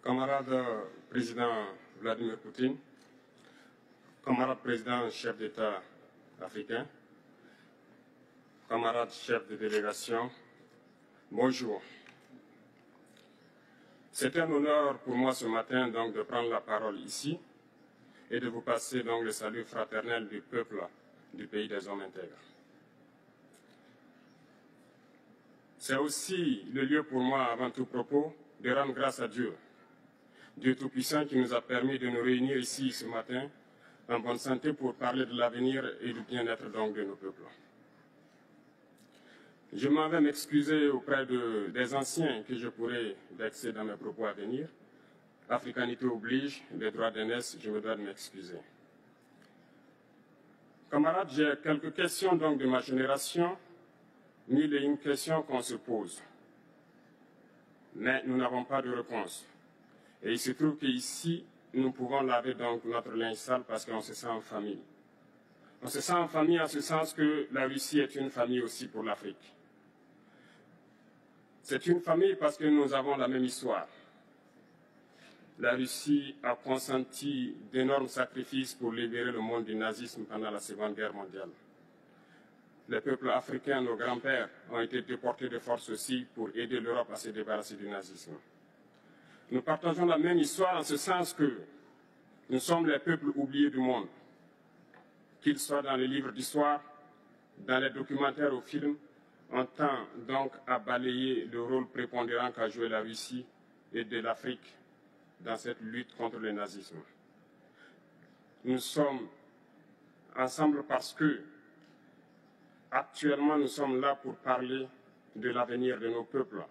Camarade président Vladimir Poutine, camarade président chef d'État africain, camarades chefs de délégation, bonjour. C'est un honneur pour moi ce matin donc de prendre la parole ici et de vous passer donc le salut fraternel du peuple du pays des hommes intègres. C'est aussi le lieu pour moi, avant tout propos, de rendre grâce à Dieu, Dieu Tout-Puissant qui nous a permis de nous réunir ici ce matin en bonne santé pour parler de l'avenir et du bien-être donc de nos peuples. Je m'en vais m'excuser auprès des anciens que je pourrais vexer dans mes propos à venir. Africanité oblige, les droits d'aînesse, je me dois de m'excuser. Camarades, j'ai quelques questions donc de ma génération, mille et une questions qu'on se pose. Mais nous n'avons pas de réponse. Et il se trouve qu'ici, nous pouvons laver donc notre linge sale parce qu'on se sent en famille. On se sent en famille en ce sens que la Russie est une famille aussi pour l'Afrique. C'est une famille parce que nous avons la même histoire. La Russie a consenti d'énormes sacrifices pour libérer le monde du nazisme pendant la Seconde Guerre mondiale. Les peuples africains, nos grands-pères, ont été déportés de force aussi pour aider l'Europe à se débarrasser du nazisme. Nous partageons la même histoire en ce sens que nous sommes les peuples oubliés du monde. Qu'ils soient dans les livres d'histoire, dans les documentaires ou films, on tend donc à balayer le rôle prépondérant qu'a joué la Russie et de l'Afrique dans cette lutte contre le nazisme. Nous sommes ensemble parce que, actuellement, nous sommes là pour parler de l'avenir de nos peuples,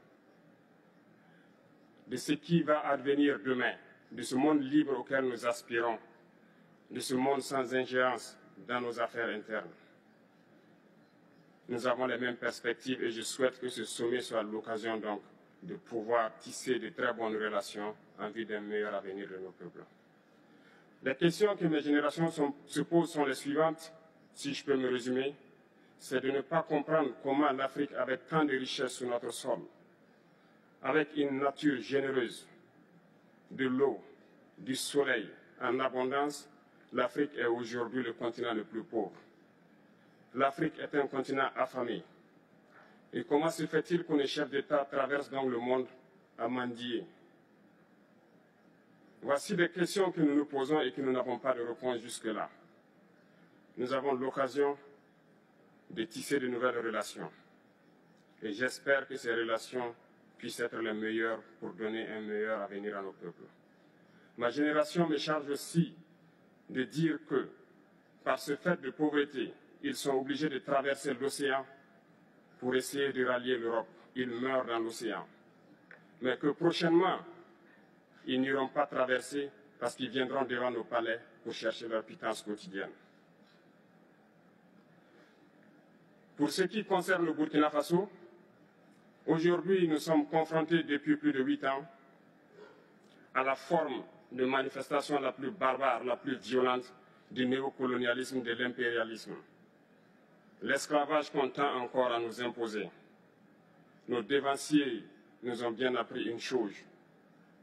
de ce qui va advenir demain, de ce monde libre auquel nous aspirons, de ce monde sans ingérence dans nos affaires internes. Nous avons les mêmes perspectives et je souhaite que ce sommet soit l'occasion donc de pouvoir tisser de très bonnes relations en vue d'un meilleur avenir de nos peuples. Les questions que mes générations se posent sont les suivantes, si je peux me résumer, c'est de ne pas comprendre comment l'Afrique, avec tant de richesses sur notre sol, avec une nature généreuse, de l'eau, du soleil en abondance, l'Afrique est aujourd'hui le continent le plus pauvre. L'Afrique est un continent affamé. Et comment se fait-il que les chefs d'État traversent donc le monde à mendier? Voici des questions que nous nous posons et que nous n'avons pas de réponse jusque-là. Nous avons l'occasion de tisser de nouvelles relations. Et j'espère que ces relations puissent être les meilleures pour donner un meilleur avenir à nos peuples. Ma génération me charge aussi de dire que, par ce fait de pauvreté, ils sont obligés de traverser l'océan pour essayer de rallier l'Europe. Ils meurent dans l'océan. Mais que prochainement, ils n'iront pas traverser parce qu'ils viendront devant nos palais pour chercher leur pitance quotidienne. Pour ce qui concerne le Burkina Faso, aujourd'hui, nous sommes confrontés depuis plus de 8 ans à la forme de manifestation la plus barbare, la plus violente du néocolonialisme, de l'impérialisme. L'esclavage qu'on tend encore à nous imposer. Nos dévanciers nous ont bien appris une chose.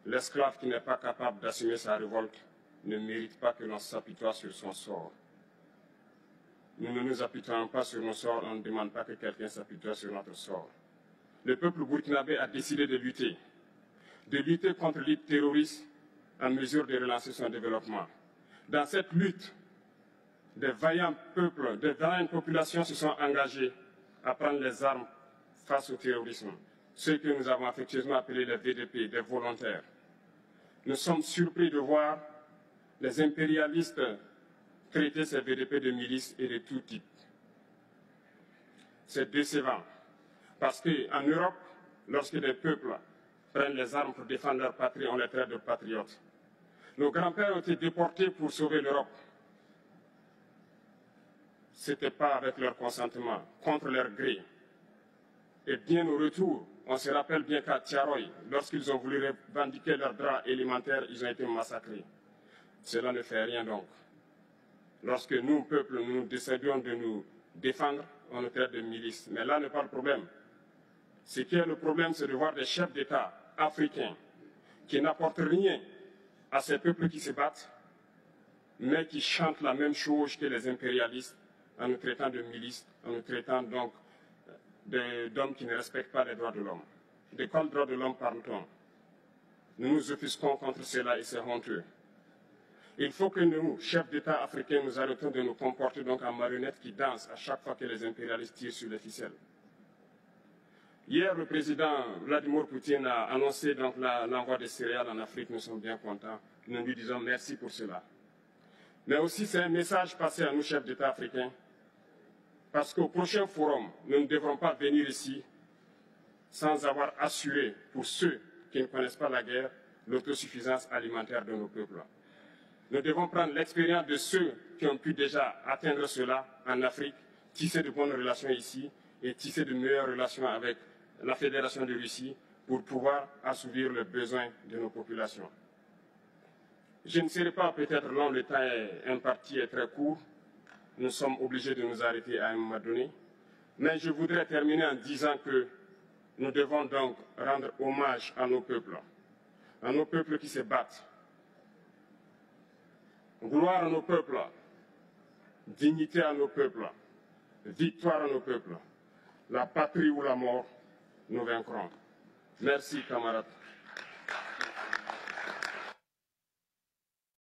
L'esclave qui n'est pas capable d'assumer sa révolte ne mérite pas que l'on s'apitoie sur son sort. Nous ne nous apitoyons pas sur nos sorts, on ne demande pas que quelqu'un s'apitoie sur notre sort. Le peuple burkinabé a décidé de lutter contre les terroristes en mesure de relancer son développement. Dans cette lutte, des vaillants peuples, des vaillantes populations se sont engagées à prendre les armes face au terrorisme, ceux que nous avons affectueusement appelés les VDP, des volontaires. Nous sommes surpris de voir les impérialistes traiter ces VDP de milices et de tout type. C'est décevant, parce qu'en Europe, lorsque des peuples prennent les armes pour défendre leur patrie, on les traite de patriotes. Nos grands-pères ont été déportés pour sauver l'Europe. Ce n'était pas avec leur consentement, contre leur gré. Et bien au retour, on se rappelle bien qu'à Tiaroy, lorsqu'ils ont voulu revendiquer leurs droits élémentaires, ils ont été massacrés. Cela ne fait rien donc. Lorsque nous, peuple, nous décidions de nous défendre, on nous traite de milices. Mais là n'est pas le problème. Ce qui est le problème, c'est de voir des chefs d'État africains qui n'apportent rien à ces peuples qui se battent, mais qui chantent la même chose que les impérialistes en nous traitant de milices, en nous traitant donc d'hommes qui ne respectent pas les droits de l'homme. De quels droits de l'homme parle-t-on? Nous nous offusquons contre cela et c'est honteux. Il faut que nous, chefs d'État africains, nous arrêtons de nous comporter donc en marionnettes qui dansent à chaque fois que les impérialistes tirent sur les ficelles. Hier, le président Vladimir Poutine a annoncé donc l'envoi des céréales en Afrique. Nous sommes bien contents. Nous lui disons merci pour cela. Mais aussi, c'est un message passé à nous, chefs d'État africains, parce qu'au prochain forum, nous ne devrons pas venir ici sans avoir assuré, pour ceux qui ne connaissent pas la guerre, l'autosuffisance alimentaire de nos peuples. Nous devons prendre l'expérience de ceux qui ont pu déjà atteindre cela en Afrique, tisser de bonnes relations ici et tisser de meilleures relations avec la Fédération de Russie pour pouvoir assouvir les besoins de nos populations. Je ne serai pas peut-être long, le temps imparti est très court. Nous sommes obligés de nous arrêter à un moment donné. Mais je voudrais terminer en disant que nous devons donc rendre hommage à nos peuples qui se battent. Gloire à nos peuples, dignité à nos peuples, victoire à nos peuples. La patrie ou la mort, nous vaincrons. Merci, camarades.